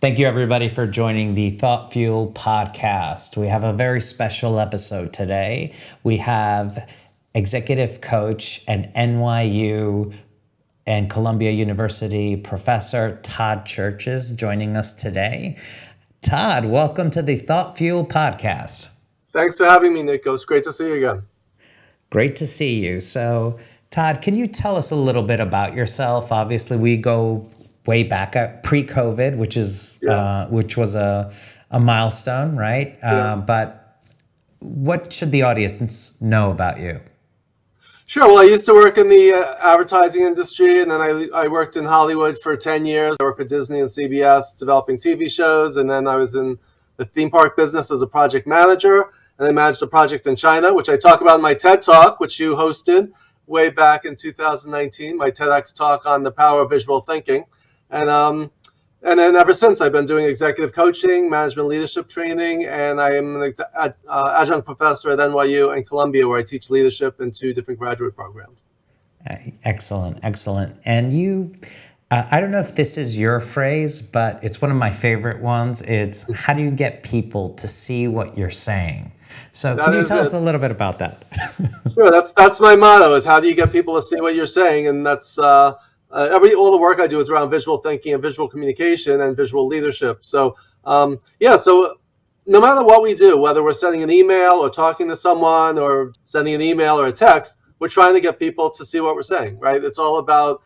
Thank you, everybody, for joining the Thought Fuel podcast. We have a very special episode today. We have executive coach and NYU and Columbia University professor Todd Cherches joining us today. Todd, welcome to the Thought Fuel podcast. Thanks for having me, Nicos. Great to see you again. Great to see you. So, Todd, can you tell us a little bit about yourself? Obviously, we go way back at pre-COVID, which was a milestone, right? But what should the audience know about you? Sure. Well, I used to work in the advertising industry, and then I worked in Hollywood for 10 years. I worked for Disney and CBS developing TV shows, and then I was in the theme park business as a project manager, and I managed a project in China, which I talk about in my TED Talk, which you hosted way back in 2019, my TEDx talk on the power of visual thinking. And then ever since, I've been doing executive coaching, management leadership training, and I am an adjunct professor at NYU and Columbia, where I teach leadership in 2 different graduate programs. Excellent. And you, I don't know if this is your phrase, but it's one of my favorite ones. It's how do you get people to see what you're saying? So can you tell us a little bit about that? Sure, that's my motto, is how do you get people to see what you're saying? And that's all the work I do is around visual thinking and visual communication and visual leadership. So so no matter what we do, whether we're sending an email or talking to someone or sending an email or a text, we're trying to get people to see what we're saying, right? It's all about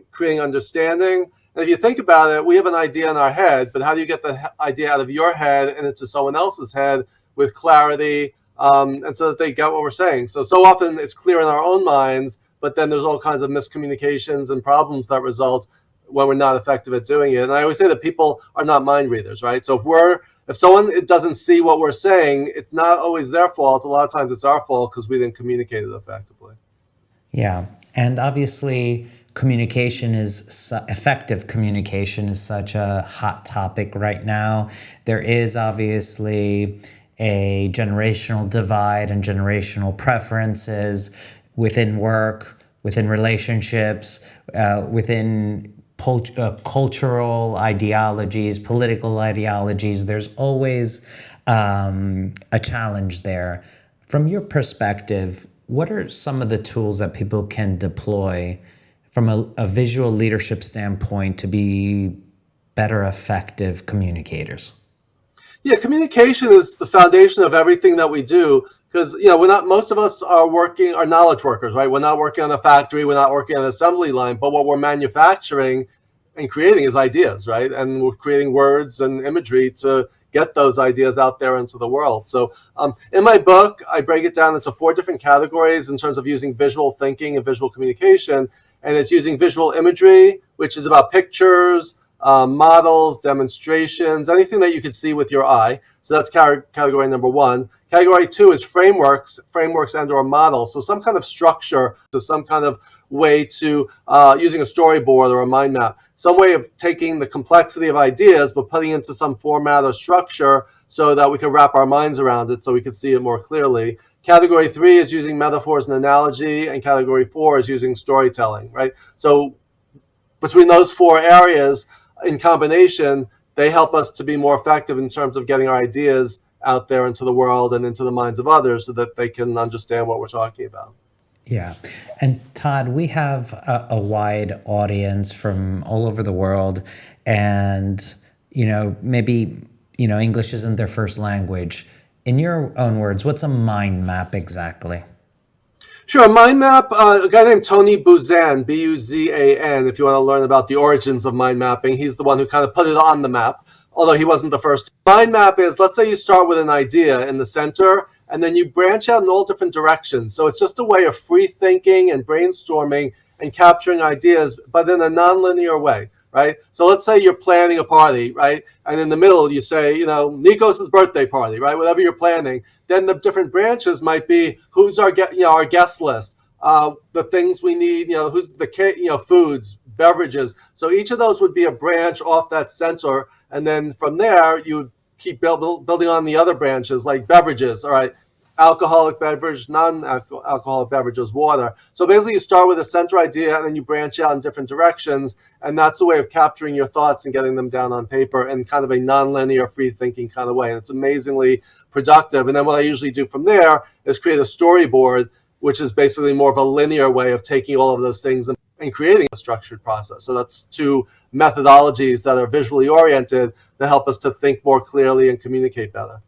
creating understanding. And if you think about it, we have an idea in our head, but how do you get the idea out of your head and into someone else's head with clarity, and so that they get what we're saying? So often it's clear in our own minds, but then there's all kinds of miscommunications and problems that result when we're not effective at doing it. And I always say that people are not mind readers, right? So if someone doesn't see what we're saying, it's not always their fault. A lot of times it's our fault because we didn't communicate it effectively. Yeah, and obviously effective communication is such a hot topic right now. There is obviously a generational divide and generational preferences within work, within relationships, within cultural ideologies, political ideologies. There's always a challenge there. From your perspective, what are some of the tools that people can deploy from a visual leadership standpoint to be better effective communicators? Yeah, communication is the foundation of everything that we do. Because most of us are knowledge workers, right? We're not working on a factory, we're not working on an assembly line, but what we're manufacturing and creating is ideas, right? And we're creating words and imagery to get those ideas out there into the world. So in my book, I break it down into 4 different categories in terms of using visual thinking and visual communication. And it's using visual imagery, which is about pictures, models, demonstrations, anything that you can see with your eye. So that's category number 1. Category 2 is frameworks and or models. So some kind of structure, so some kind of way to using a storyboard or a mind map, some way of taking the complexity of ideas but putting it into some format or structure so that we can wrap our minds around it so we can see it more clearly. Category 3 is using metaphors and analogy, and category 4 is using storytelling, right? So between those 4 areas in combination, they help us to be more effective in terms of getting our ideas out there into the world and into the minds of others so that they can understand what we're talking about. Yeah. And Todd, we have a wide audience from all over the world, and, maybe, English isn't their first language. In your own words, what's a mind map exactly? Sure. A mind map, a guy named Tony Buzan, Buzan, if you want to learn about the origins of mind mapping, he's the one who kind of put it on the map, although he wasn't the first. Mind map is, let's say you start with an idea in the center, and then you branch out in all different directions. So it's just a way of free thinking and brainstorming and capturing ideas, but in a nonlinear way, right? So let's say you're planning a party, right? And in the middle, you say, Nicos' birthday party, right? Whatever you're planning. Then the different branches might be who's our guest list, the things we need, who's the foods, beverages. So each of those would be a branch off that center, and then from there you keep building on the other branches like beverages. All right, alcoholic beverage, non-alcoholic beverages, water. So basically you start with a center idea and then you branch out in different directions. And that's a way of capturing your thoughts and getting them down on paper in kind of a non-linear, free-thinking kind of way. And it's amazingly productive. And then what I usually do from there is create a storyboard, which is basically more of a linear way of taking all of those things and creating a structured process. So that's two methodologies that are visually oriented that help us to think more clearly and communicate better.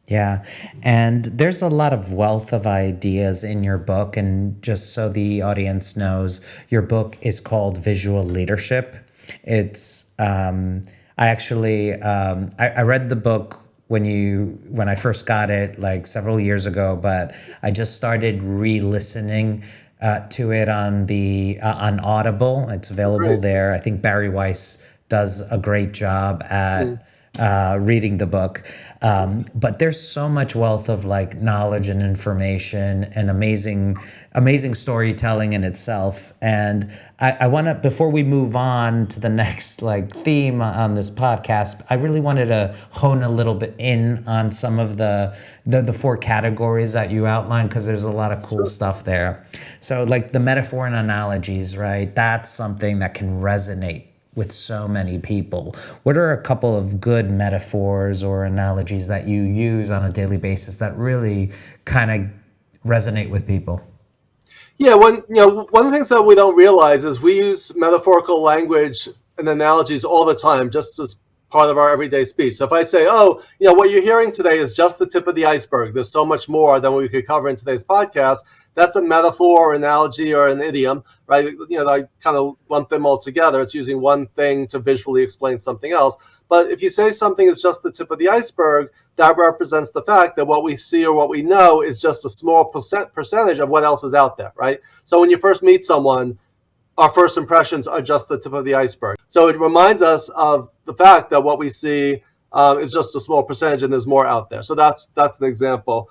Yeah. And there's a lot of wealth of ideas in your book. And just so the audience knows, your book is called Visual Leadership. It's, I read the book when I first got it, like several years ago, but I just started re-listening to it on Audible. It's available there. I think Barry Weiss does a great job at reading the book. But there's so much wealth of like knowledge and information and amazing storytelling in itself. And I want to, before we move on to the next like theme on this podcast, I really wanted to hone a little bit in on some of the 4 categories that you outlined, because there's a lot of cool stuff there. So like the metaphor and analogies, right? That's something that can resonate with so many people. What are a couple of good metaphors or analogies that you use on a daily basis that really kind of resonate with people? Yeah, one of the things that we don't realize is we use metaphorical language and analogies all the time, just as part of our everyday speech. So if I say, what you're hearing today is just the tip of the iceberg, there's so much more than we could cover in today's podcast, that's a metaphor or analogy or an idiom, right? I kind of lump them all together. It's using one thing to visually explain something else. But if you say something is just the tip of the iceberg, that represents the fact that what we see or what we know is just a small percentage of what else is out there, right? So when you first meet someone, our first impressions are just the tip of the iceberg. So it reminds us of the fact that what we see is just a small percentage and there's more out there. So that's an example.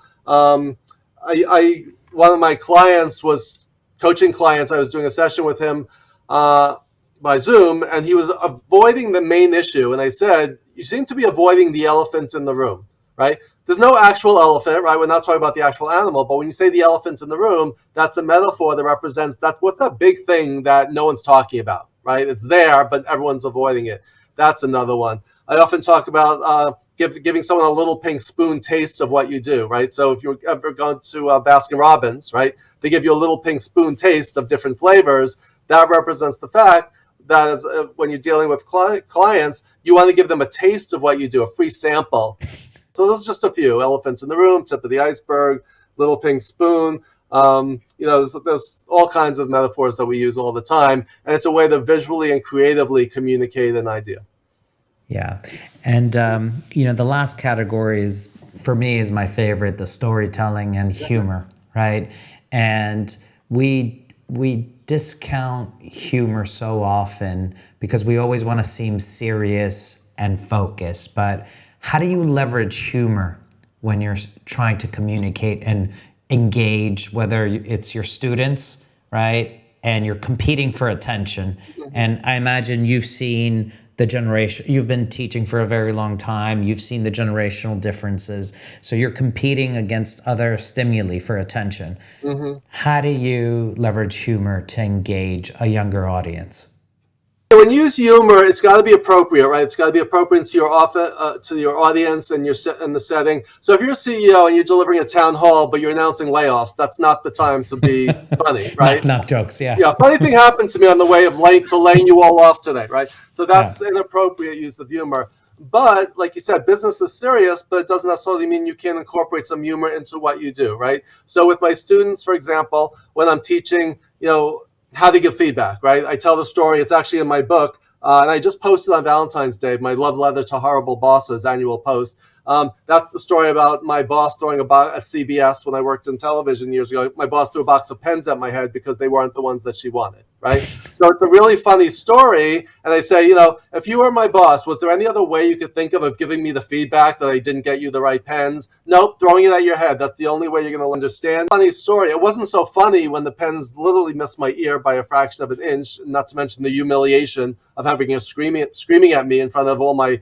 One of my clients was coaching clients. I was doing a session with him by Zoom, and he was avoiding the main issue. And I said, you seem to be avoiding the elephant in the room, right? There's no actual elephant, right? We're not talking about the actual animal, but when you say the elephant in the room, that's a metaphor that represents what's that big thing that no one's talking about, right? It's there, but everyone's avoiding it. That's another one. I often talk about giving someone a little pink spoon taste of what you do, right? So if you've ever gone to Baskin Robbins, right, they give you a little pink spoon taste of different flavors. That represents the fact that when you're dealing with clients, you want to give them a taste of what you do, a free sample. So those are just a few: elephants in the room, tip of the iceberg, little pink spoon. There's all kinds of metaphors that we use all the time, and it's a way to visually and creatively communicate an idea. Yeah. And, the last category for me is my favorite, the storytelling and humor, right? And we discount humor so often because we always want to seem serious and focused. But how do you leverage humor when you're trying to communicate and engage, whether it's your students, right? And you're competing for attention. And I imagine you've seen you've been teaching for a very long time. You've seen the generational differences. So you're competing against other stimuli for attention. Mm-hmm. How do you leverage humor to engage a younger audience? When you use humor, it's got to be appropriate, right? It's got to be appropriate to your audience and the setting. So if you're a CEO and you're delivering a town hall, but you're announcing layoffs, that's not the time to be funny, right? Not jokes, yeah. Yeah, funny thing happened to me on the way of laying you all off today, right? So that's inappropriate use of humor. But like you said, business is serious, but it doesn't necessarily mean you can't incorporate some humor into what you do, right? So with my students, for example, when I'm teaching, how to give feedback, right? I tell the story. It's actually in my book. And I just posted on Valentine's Day, my Love Letter to Horrible Bosses annual post. That's the story about my boss throwing a box at CBS when I worked in television years ago. My boss threw a box of pens at my head because they weren't the ones that she wanted, right? So it's a really funny story. And I say, if you were my boss, was there any other way you could think of giving me the feedback that I didn't get you the right pens? Nope, throwing it at your head. That's the only way you're going to understand. Funny story. It wasn't so funny when the pens literally missed my ear by a fraction of an inch, not to mention the humiliation of having her screaming at me in front of all my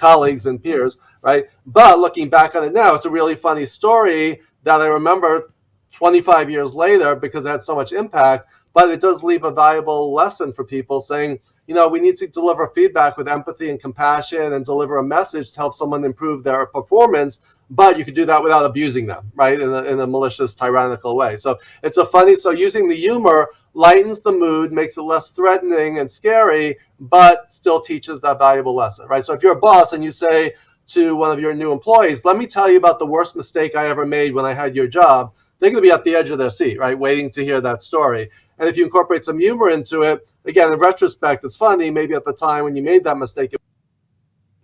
colleagues and peers, right? But looking back on it now, it's a really funny story that I remember 25 years later because it had so much impact, but it does leave a valuable lesson for people saying, we need to deliver feedback with empathy and compassion and deliver a message to help someone improve their performance, but you could do that without abusing them, right? In a malicious, tyrannical way. So so using the humor lightens the mood, makes it less threatening and scary, but still teaches that valuable lesson, right? So if you're a boss and you say to one of your new employees, let me tell you about the worst mistake I ever made when I had your job, they're going to be at the edge of their seat, right? Waiting to hear that story. And if you incorporate some humor into it, again, in retrospect, it's funny, maybe at the time when you made that mistake,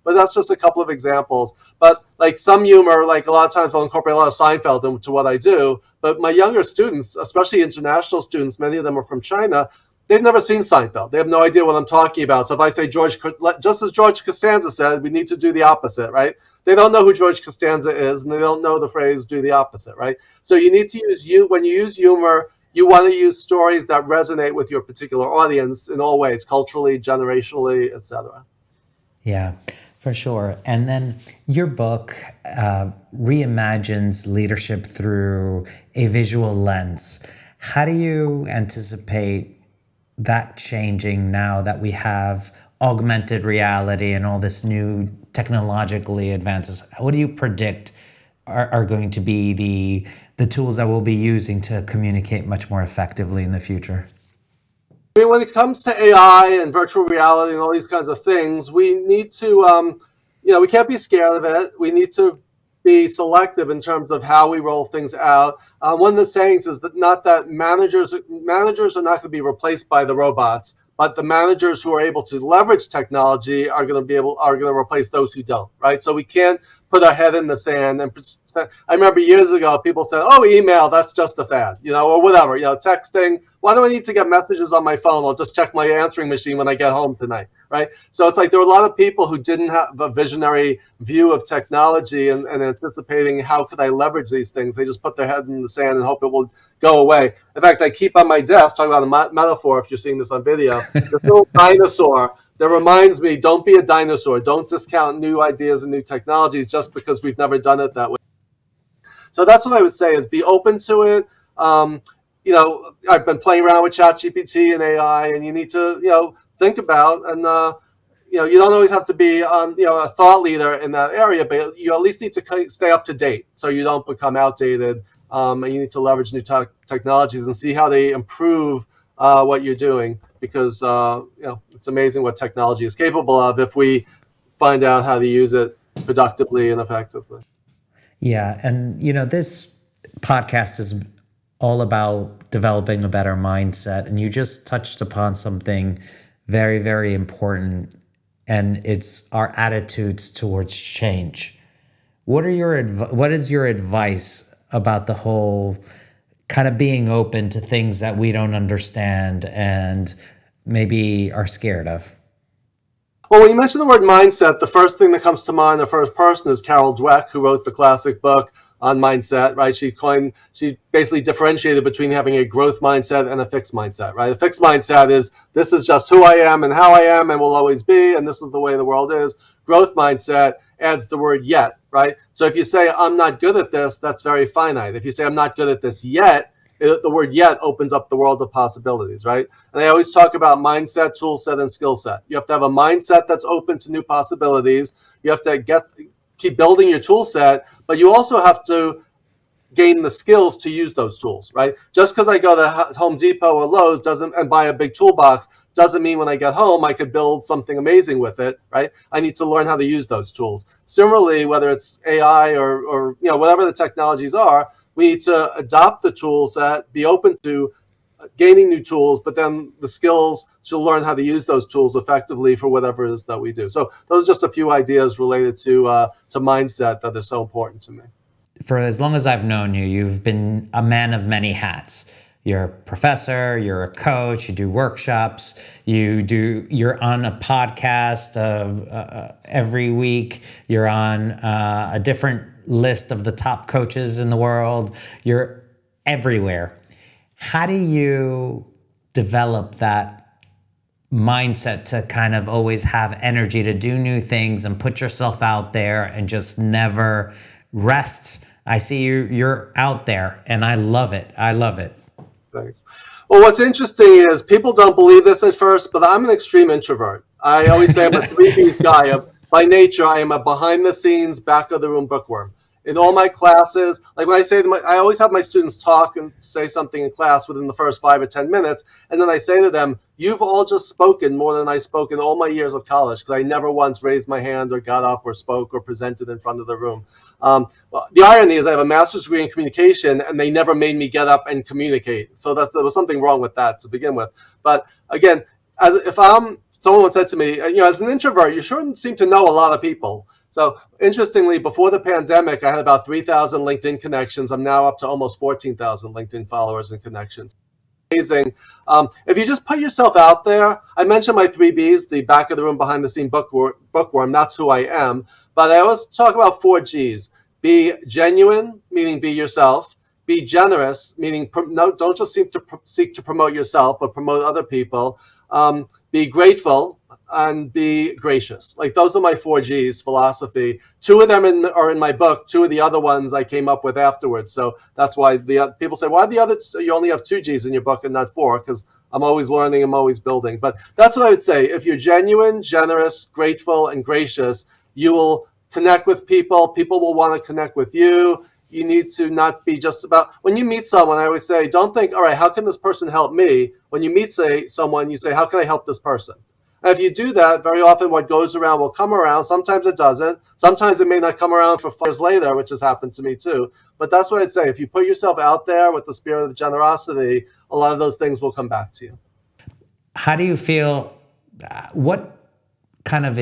but that's just a couple of examples. But like some humor, like a lot of times I'll incorporate a lot of Seinfeld into what I do. But my younger students, especially international students, many of them are from China, they've never seen Seinfeld. They have no idea what I'm talking about. So if I say just as George Costanza said, we need to do the opposite, right? They don't know who George Costanza is, and they don't know the phrase do the opposite, right? So you need to when you use humor, you want to use stories that resonate with your particular audience in all ways, culturally, generationally, etc. Yeah, for sure. And then your book reimagines leadership through a visual lens. How do you anticipate that changing now that we have augmented reality and all this new technologically advances? What do you predict are going to be the tools that we'll be using to communicate much more effectively in the future? I mean, when it comes to AI and virtual reality and all these kinds of things, we need to, we can't be scared of it. We need to be selective in terms of how we roll things out. One of the sayings is that not that managers are not going to be replaced by the robots, but the managers who are able to leverage technology are going to replace those who don't, right? So we can't put our head in the sand. And I remember years ago, people said, "Oh, email, that's just a fad," or whatever, texting. Why do I need to get messages on my phone? I'll just check my answering machine when I get home tonight, right? So it's like there were a lot of people who didn't have a visionary view of technology and anticipating how could I leverage these things. They just put their head in the sand and hope it will go away. In fact, I keep on my desk, talking about a metaphor, if you're seeing this on video, this little dinosaur that reminds me, don't be a dinosaur. Don't discount new ideas and new technologies just because we've never done it that way. So that's what I would say is be open to it. I've been playing around with ChatGPT and AI, and you need to, think about, and, you don't always have to be, a thought leader in that area, but you at least need to stay up to date so you don't become outdated. And you need to leverage new technologies and see how they improve what you're doing, because it's amazing what technology is capable of if we find out how to use it productively and effectively. Yeah, and this podcast is all about developing a better mindset, and you just touched upon something very, very important, and it's our attitudes towards change. What is your advice about the whole kind of being open to things that we don't understand and maybe are scared of? Well, when you mention the word mindset, the first thing that comes to mind, the first person, is Carol Dweck, who wrote the classic book on mindset, right? She basically differentiated between having a growth mindset and a fixed mindset, right? A fixed mindset is, this is just who I am and how I am and will always be, and this is the way the world is. Growth mindset adds the word yet, right? So if you say, I'm not good at this, that's very finite. If you say, I'm not good at this yet, the word yet opens up the world of possibilities, right? And I always talk about mindset, tool set, and skill set. You have to have a mindset that's open to new possibilities. You have to keep building your tool set, but you also have to gain the skills to use those tools, right? Just because I go to Home Depot or Lowe's and buy a big toolbox doesn't mean when I get home I could build something amazing with it, right? I need to learn how to use those tools. Similarly, whether it's AI or whatever the technologies are, we need to adopt the tool set, be open to gaining new tools, but then the skills to learn how to use those tools effectively for whatever it is that we do. So those are just a few ideas related to mindset that are so important to me. For as long as I've known you, you've been a man of many hats. You're a professor, you're a coach, you do workshops, you're on a podcast every week, you're on a different list of the top coaches in the world, you're everywhere. How do you develop that mindset to kind of always have energy to do new things and put yourself out there and just never rest. I see you're out there, and I love it. I love it. Thanks. Well, what's interesting is people don't believe this at first, but I'm an extreme introvert. I always say I'm a three B's guy. By nature, I am a behind the scenes, back of the room bookworm. In all my classes, like when I say to I always have my students talk and say something in class within the first 5 or 10 minutes. And then I say to them, you've all just spoken more than I spoke in all my years of college, because I never once raised my hand or got up or spoke or presented in front of the room. Well, the irony is I have a master's degree in communication, and they never made me get up and communicate. So there was something wrong with that to begin with. But again, someone said to me, as an introvert, you sure seem to know a lot of people. So interestingly, before the pandemic, I had about 3,000 LinkedIn connections. I'm now up to almost 14,000 LinkedIn followers and connections. Amazing. If you just put yourself out there, I mentioned my three B's, the back of the room, behind the scene bookworm. That's who I am. But I always talk about 4 G's. Be genuine, meaning be yourself. Be generous, meaning don't just seek to promote yourself, but promote other people. Be grateful, and be gracious. Like, those are my 4 G's philosophy. 2 of them are in my book. 2 of the other ones I came up with afterwards. So that's why people say, why the other, you only have 2 G's in your book and not 4? Because I'm always learning, I'm always building. But that's what I would say. If you're genuine, generous, grateful, and gracious, you will connect with people. People will want to connect with you. You need to not be just about, when you meet someone, I always say, don't think, all right, how can this person help me? When you meet someone, you say, how can I help this person? And if you do that, very often what goes around will come around. Sometimes it doesn't. Sometimes it may not come around for 5 years later, which has happened to me too. But that's what I'd say. If you put yourself out there with the spirit of generosity, a lot of those things will come back to you. How do you feel? What kind of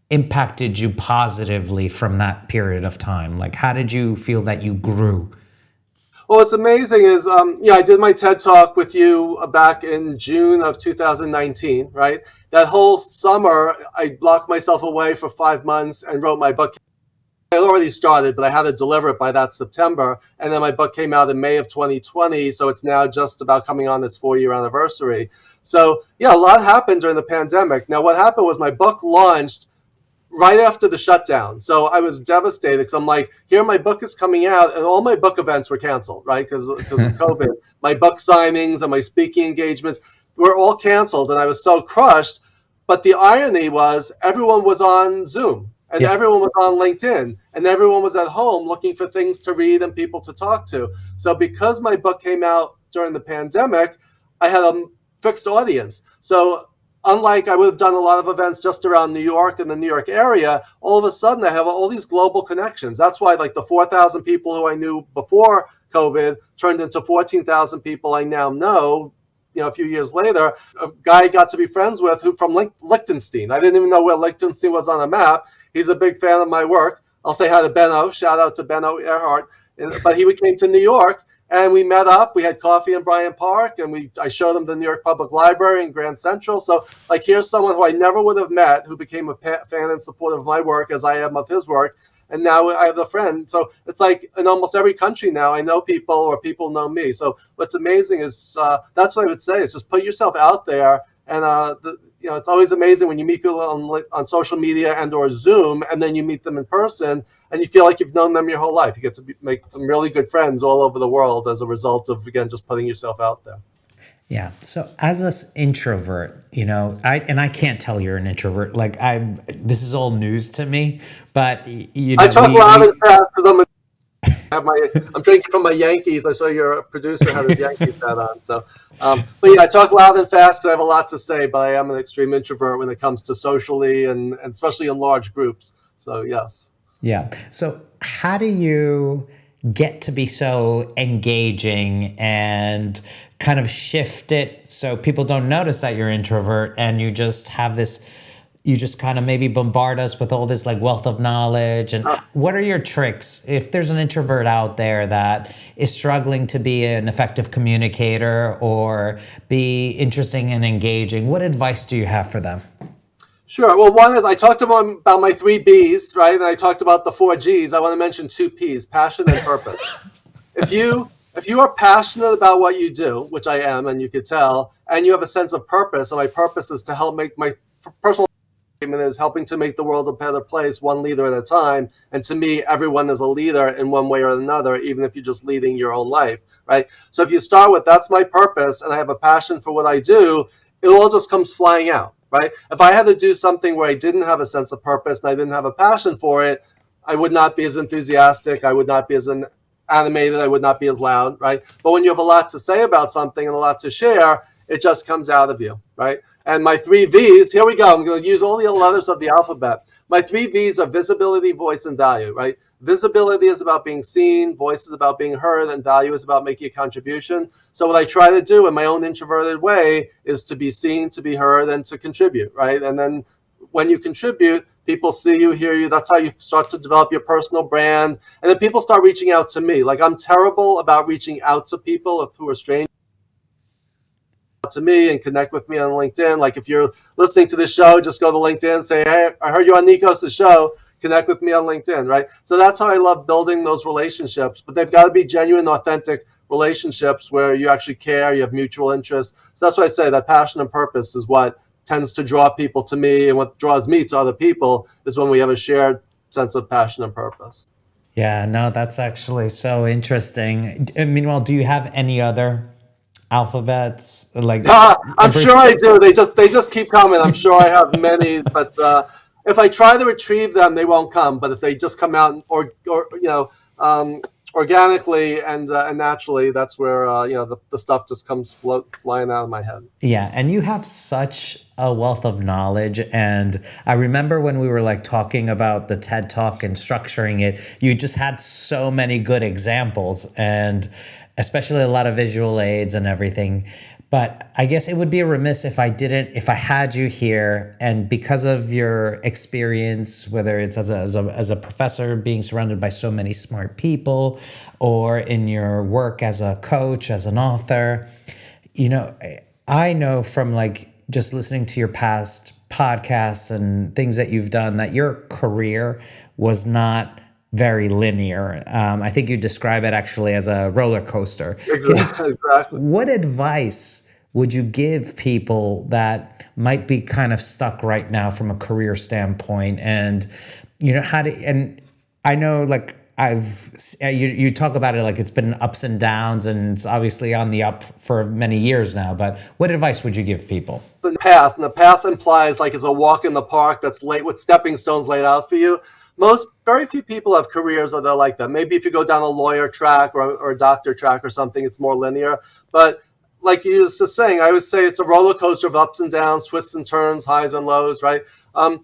impacted you positively from that period of time? Like, how did you feel that you grew? Well, what's amazing is, I did my TED Talk with you back in June of 2019, right? That whole summer, I locked myself away for 5 months and wrote my book. I already started, but I had to deliver it by that September. And then my book came out in May of 2020. So it's now just about coming on its 4-year anniversary. So yeah, a lot happened during the pandemic. Now, what happened was my book launched right after the shutdown. So I was devastated, because I'm like, here my book is coming out, and all my book events were canceled, right? Because of COVID. My book signings and my speaking engagements were all canceled, and I was so crushed. But the irony was, everyone was on Zoom, and everyone was on LinkedIn, and everyone was at home looking for things to read and people to talk to. So because my book came out during the pandemic, I had a fixed audience. So unlike I would have done a lot of events just around New York and the New York area, all of a sudden I have all these global connections. That's why, like, the 4,000 people who I knew before COVID turned into 14,000 people I now know, a few years later. A guy I got to be friends with from Liechtenstein. I didn't even know where Liechtenstein was on a map. He's a big fan of my work. I'll say hi to Benno. Shout out to Benno Earhart. But he came to New York, and we met up. We had coffee in Bryant Park, and I showed him the New York Public Library in Grand Central. So, like, here's someone who I never would have met, who became a fan and supporter of my work as I am of his work. And now I have a friend. So it's like in almost every country now, I know people, or people know me. So what's amazing is, that's what I would say, is just put yourself out there. And it's always amazing when you meet people on social media and or Zoom, and then you meet them in person, and you feel like you've known them your whole life. You get to make some really good friends all over the world as a result of, again, just putting yourself out there. Yeah. So as an introvert, I can't tell you're an introvert. Like, this is all news to me, but I talk loud and fast because I'm drinking from my Yankees. I saw your producer had his Yankees hat on. So, but yeah, I talk loud and fast because I have a lot to say, but I am an extreme introvert when it comes to socially and especially in large groups. So yes. Yeah. So how do you get to be so engaging and kind of shift it so people don't notice that you're an introvert, and you just kind of maybe bombard us with all this like wealth of knowledge? And what are your tricks if there's an introvert out there that is struggling to be an effective communicator or be interesting and engaging? What advice do you have for them? Sure. Well, one is, I talked about my 3 B's, right? And I talked about the 4 G's. I want to mention 2 P's: passion and purpose. If you if you are passionate about what you do, which I am, and you could tell, and you have a sense of purpose, and my purpose is to help make my personal statement is helping to make the world a better place, one leader at a time. And to me, everyone is a leader in one way or another, even if you're just leading your own life, right? So if you start with, that's my purpose, and I have a passion for what I do, it all just comes flying out, right? If I had to do something where I didn't have a sense of purpose and I didn't have a passion for it, I would not be as enthusiastic. I would not be as animated. I would not be as loud, right? But when you have a lot to say about something and a lot to share, it just comes out of you, right? And my 3 V's, here we go. I'm going to use all the letters of the alphabet. My 3 V's are visibility, voice, and value, right? Visibility is about being seen, voice is about being heard, and value is about making a contribution. So what I try to do in my own introverted way is to be seen, to be heard, and to contribute, right? And then when you contribute, people see you, hear you. That's how you start to develop your personal brand. And then people start reaching out to me. Like, I'm terrible about reaching out to people who are strangers to me and connect with me on LinkedIn. Like, if you're listening to this show, just go to LinkedIn and say, hey, I heard you on Nicos' show. Connect with me on LinkedIn, right? So that's how I love building those relationships. But they've got to be genuine, authentic relationships where you actually care, you have mutual interests. So that's why I say that passion and purpose is what tends to draw people to me, and what draws me to other people is when we have a shared sense of passion and purpose. Yeah, no, that's actually so interesting. Meanwhile, do you have any other alphabets? Like, I'm sure I do. They just keep coming. I'm sure I have many, but if I try to retrieve them, they won't come. But if they just come out organically and naturally, that's where the stuff just comes flying out of my head. Yeah, and you have such a wealth of knowledge. And I remember when we were like talking about the TED Talk and structuring it, you just had so many good examples, and especially a lot of visual aids and everything. But I guess it would be remiss if I had you here, and because of your experience, whether it's as a professor being surrounded by so many smart people, or in your work as a coach, as an author, I know from like just listening to your past podcasts and things that you've done that your career was not very linear. I think you describe it actually as a roller coaster. Exactly. What advice would you give people that might be kind of stuck right now from a career standpoint? And and I know, like, you talk about it like it's been ups and downs, and it's obviously on the up for many years now, but what advice would you give people? The path, and the path implies like it's a walk in the park that's laid with stepping stones laid out for you. Very few people have careers that are like that. Maybe if you go down a lawyer track or a doctor track or something, it's more linear. But like you was just saying, I would say it's a roller coaster of ups and downs, twists and turns, highs and lows, right? The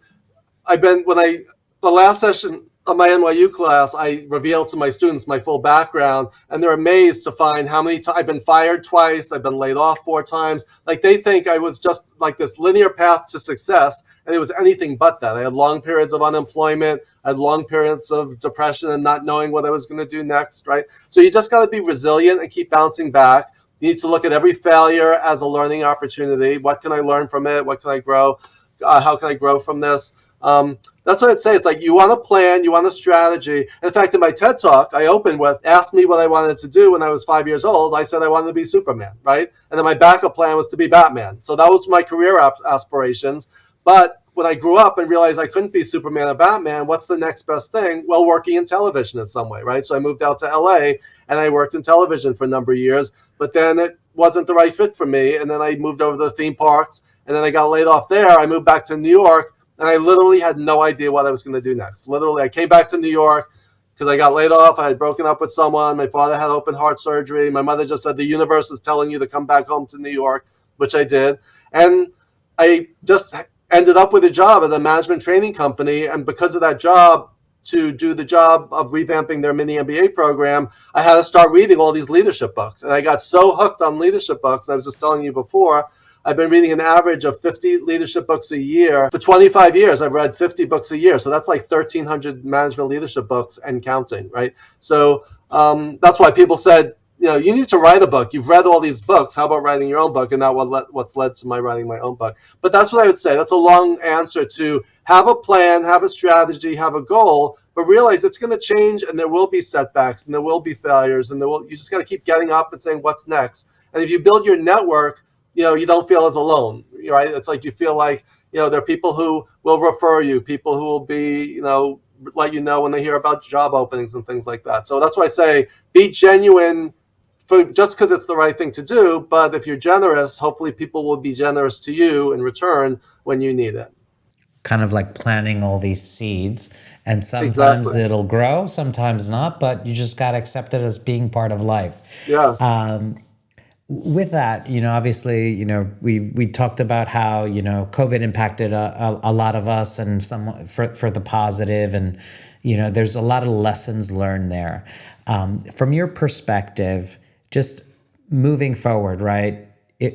last session of my NYU class, I revealed to my students my full background, and they're amazed to find how many times I've been fired twice, I've been laid off 4 times. Like, they think I was just like this linear path to success, and it was anything but that. I had long periods of unemployment, I had long periods of depression and not knowing what I was going to do next, right? So you just got to be resilient and keep bouncing back. You need to look at every failure as a learning opportunity. What can I learn from it? What can I grow? How can I grow from this? That's what I'd say. It's like, you want a plan, you want a strategy. In fact, in my TED Talk, I opened with, asked me what I wanted to do when I was 5 years old. I said I wanted to be Superman, right? And then my backup plan was to be Batman. So that was my career aspirations. But when I grew up and realized I couldn't be Superman or Batman, what's the next best thing? Well, working in television in some way, right? So I moved out to LA and I worked in television for a number of years, but then it wasn't the right fit for me. And then I moved over to the theme parks, and then I got laid off there. I moved back to New York, and I literally had no idea what I was going to do next. Literally, I came back to New York because I got laid off. I had broken up with someone. My father had open heart surgery. My mother just said, the universe is telling you to come back home to New York, which I did. And I just ended up with a job at a management training company. And because of that job, to do the job of revamping their mini MBA program, I had to start reading all these leadership books. And I got so hooked on leadership books. And I was just telling you before, I've been reading an average of 50 leadership books a year. For 25 years, I've read 50 books a year. So that's like 1,300 management leadership books and counting, right? So that's why people said, you need to write a book. You've read all these books. How about writing your own book? And not what's led to my writing my own book. But that's what I would say. That's a long answer to have a plan, have a strategy, have a goal, but realize it's going to change, and there will be setbacks, and there will be failures, and you just got to keep getting up and saying what's next. And if you build your network, you don't feel as alone, right? It's like you feel like, there are people who will refer you, people who will be, let you know when they hear about job openings and things like that. So that's why I say be genuine just because it's the right thing to do. But if you're generous, hopefully people will be generous to you in return when you need it. Kind of like planting all these seeds, and sometimes Exactly. it'll grow, sometimes not, but you just got to accept it as being part of life. Yeah. With that, obviously, we talked about how, COVID impacted a lot of us, and some for the positive, and, there's a lot of lessons learned there. From your perspective, just moving forward, right?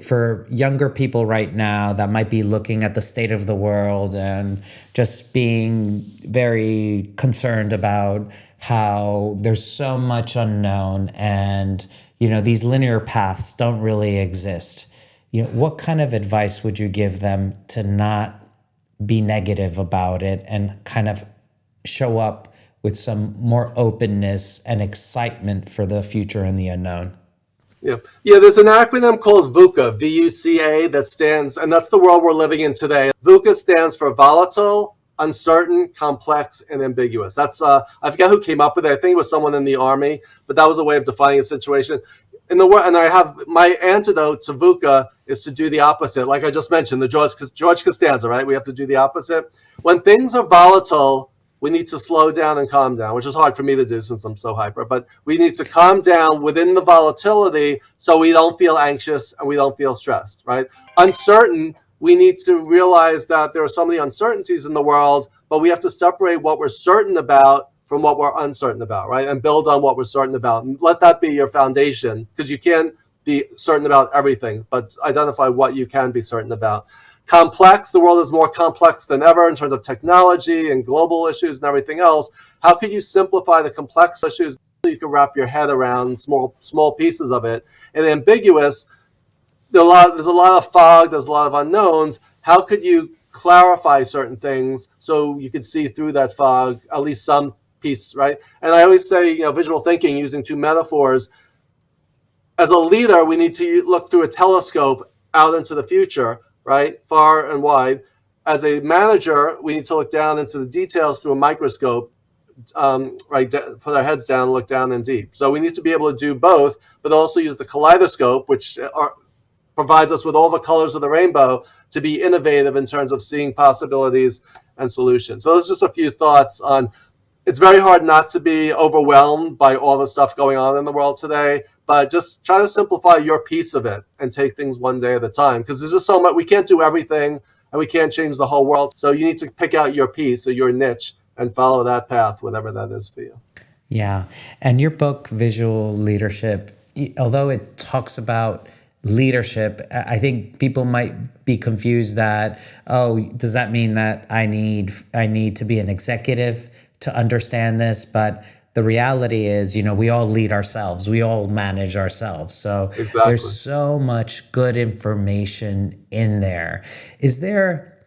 For younger people right now that might be looking at the state of the world and just being very concerned about how there's so much unknown, and these linear paths don't really exist. What kind of advice would you give them to not be negative about it and kind of show up with some more openness and excitement for the future and the unknown? Yeah. There's an acronym called VUCA, VUCA, that stands, and that's the world we're living in today. VUCA stands for volatile, uncertain, complex, and ambiguous. That's I forget who came up with it. I think it was someone in the Army, but that was a way of defining a situation. And I have my antidote to VUCA is to do the opposite. Like I just mentioned, the George Costanza, right? We have to do the opposite. When things are volatile, we need to slow down and calm down, which is hard for me to do since I'm so hyper. But we need to calm down within the volatility so we don't feel anxious and we don't feel stressed, right? Uncertain, we need to realize that there are so many uncertainties in the world, but we have to separate what we're certain about from what we're uncertain about, right? And build on what we're certain about. And let that be your foundation, because you can't be certain about everything, but identify what you can be certain about. Complex, the world is more complex than ever in terms of technology and global issues and everything else. How can you simplify the complex issues so you can wrap your head around small pieces of it? And ambiguous, there's a lot of fog, there's a lot of unknowns. How could you clarify certain things so you could see through that fog, at least some piece, right? And I always say, visual thinking, using two metaphors. As a leader, we need to look through a telescope out into the future, right? Far and wide. As a manager, we need to look down into the details through a microscope, right? Put our heads down, look down and deep. So we need to be able to do both, but also use the kaleidoscope, which provides us with all the colors of the rainbow to be innovative in terms of seeing possibilities and solutions. So those are just a few thoughts on. It's very hard not to be overwhelmed by all the stuff going on in the world today, but just try to simplify your piece of it and take things one day at a time, because there's just so much. We can't do everything and we can't change the whole world. So you need to pick out your piece or your niche and follow that path, whatever that is for you. Yeah. And your book, Visual Leadership, although it talks about leadership, I think people might be confused that, oh, does that mean that I need to be an executive to understand this? But the reality is, we all lead ourselves. We all manage ourselves. So Exactly. There's so much good information in there. Is there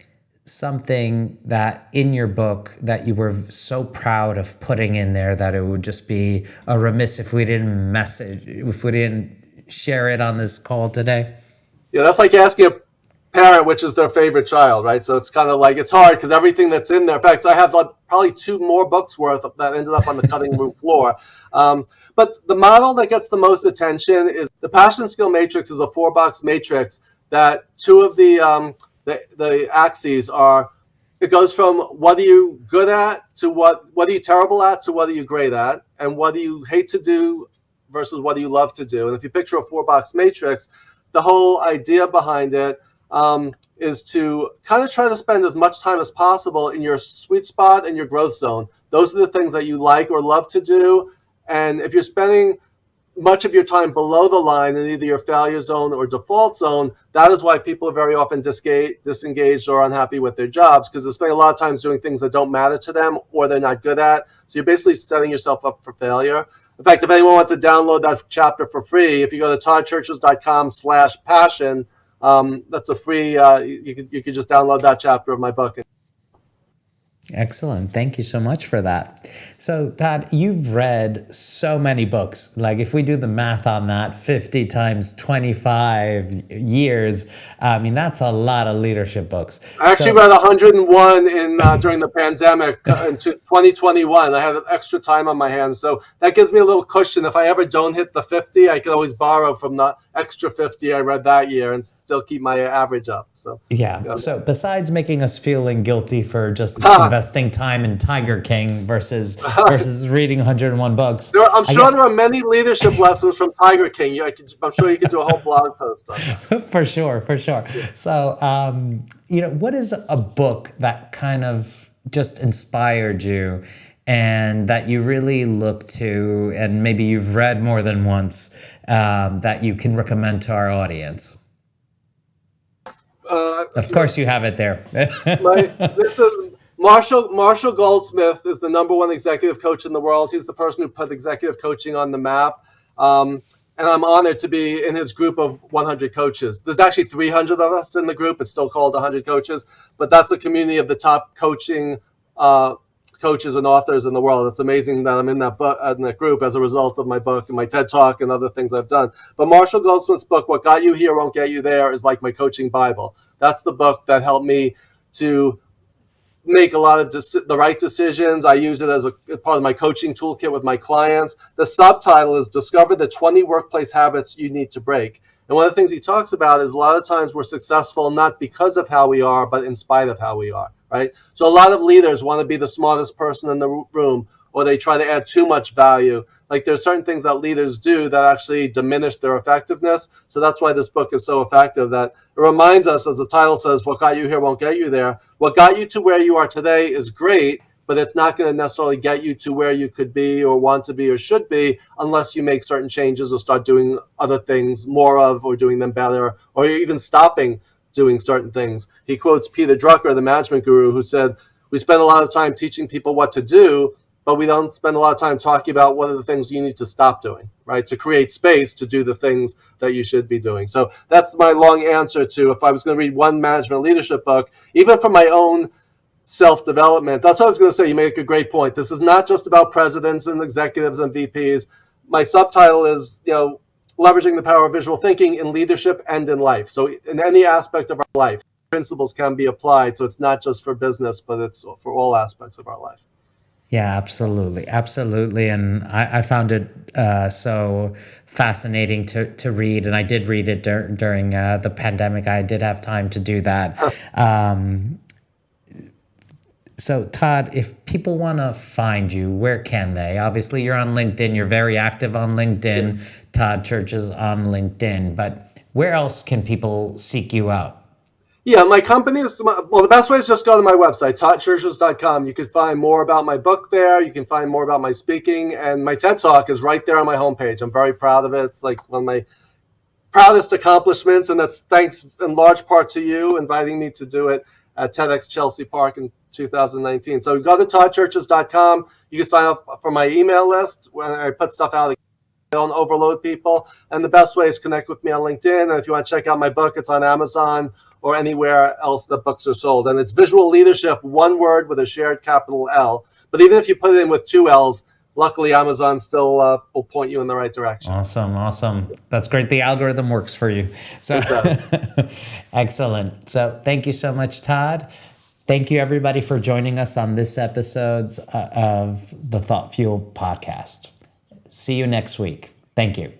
something that in your book that you were so proud of putting in there that it would just be a remiss if we didn't share it on this call today? Yeah, that's like asking a parent which is their favorite child, right? So it's kind of like, it's hard because everything that's in there. In fact, I have probably 2 more books worth that ended up on the cutting room floor. But the model that gets the most attention is the Passion Skill Matrix. Is a 4-box matrix that 2 of the axes are. It goes from what are you good at to what are you terrible at to what are you great at, and what do you hate to do versus what do you love to do. And if you picture a 4-box matrix, the whole idea behind it is to kind of try to spend as much time as possible in your sweet spot and your growth zone. Those are the things that you like or love to do. And if you're spending much of your time below the line in either your failure zone or default zone, that is why people are very often disengaged or unhappy with their jobs, because they're spending a lot of time doing things that don't matter to them or they're not good at. So you're basically setting yourself up for failure. In fact, if anyone wants to download that chapter for free, if you go to toddcherches.com/passion, that's a free, you could just download that chapter of my book. Excellent. Thank you so much for that. So, Todd, you've read so many books. Like, if we do the math on that, 50 times 25 years, I mean, that's a lot of leadership books. I actually read 101 during the pandemic in 2021. I had extra time on my hands, so that gives me a little cushion. If I ever don't hit the 50, I can always borrow from the extra 50 I read that year and still keep my average up. So yeah. So besides making us feeling guilty for just investing time in Tiger King versus reading 101 books, I'm sure there are many leadership lessons from Tiger King. I'm sure you could do a whole blog post on that. For sure. So, what is a book that kind of just inspired you and that you really look to, and maybe you've read more than once, that you can recommend to our audience? Of course, you have it there. Marshall Goldsmith is the #1 executive coach in the world. He's the person who put executive coaching on the map. And I'm honored to be in his group of 100 coaches. There's actually 300 of us in the group. It's still called 100 coaches, but that's a community of the top coaching coaches and authors in the world. It's amazing that I'm in that group as a result of my book and my TED Talk and other things I've done. But Marshall Goldsmith's book, What Got You Here Won't Get You There, is like my coaching Bible. That's the book that helped me to make a lot of the right decisions. I use it as a part of my coaching toolkit with my clients. The subtitle is Discover the 20 Workplace Habits You Need to Break. And one of the things he talks about is a lot of times we're successful not because of how we are, but in spite of how we are, right? So a lot of leaders want to be the smartest person in the room, or they try to add too much value. Like there's certain things that leaders do that actually diminish their effectiveness. So that's why this book is so effective, that it reminds us, as the title says, what got you here won't get you there. What got you to where you are today is great, but it's not going to necessarily get you to where you could be or want to be or should be unless you make certain changes or start doing other things more of, or doing them better, or even stopping doing certain things. He quotes Peter Drucker, the management guru, who said, we spend a lot of time teaching people what to do, but we don't spend a lot of time talking about what are the things you need to stop doing, right? To create space to do the things that you should be doing. So that's my long answer to, if I was going to read one management leadership book, even for my own self-development, that's what I was going to say. You make a great point. This is not just about presidents and executives and VPs. My subtitle is, leveraging the power of visual thinking in leadership and in life. So in any aspect of our life, principles can be applied. So it's not just for business, but it's for all aspects of our life. Yeah, absolutely. And I found it so fascinating to read. And I did read it during the pandemic. I did have time to do that. So, Todd, if people want to find you, where can they? Obviously, you're on LinkedIn. You're very active on LinkedIn. Yeah. Todd Cherches on LinkedIn. But where else can people seek you out? Yeah, my company is, the best way is just go to my website, toddcherches.com. You can find more about my book there. You can find more about my speaking. And my TED Talk is right there on my homepage. I'm very proud of it. It's like one of my proudest accomplishments. And that's thanks in large part to you inviting me to do it at TEDx Chelsea Park in 2019. So go to toddcherches.com. You can sign up for my email list when I put stuff out. I don't overload people. And the best way is connect with me on LinkedIn. And if you want to check out my book, it's on Amazon or anywhere else that books are sold. And it's Visual Leadership, one word with a shared capital L. But even if you put it in with 2 L's, luckily Amazon still will point you in the right direction. Awesome. That's great. The algorithm works for you. So excellent. So thank you so much, Todd. Thank you, everybody, for joining us on this episode of the Thought Fuel podcast. See you next week. Thank you.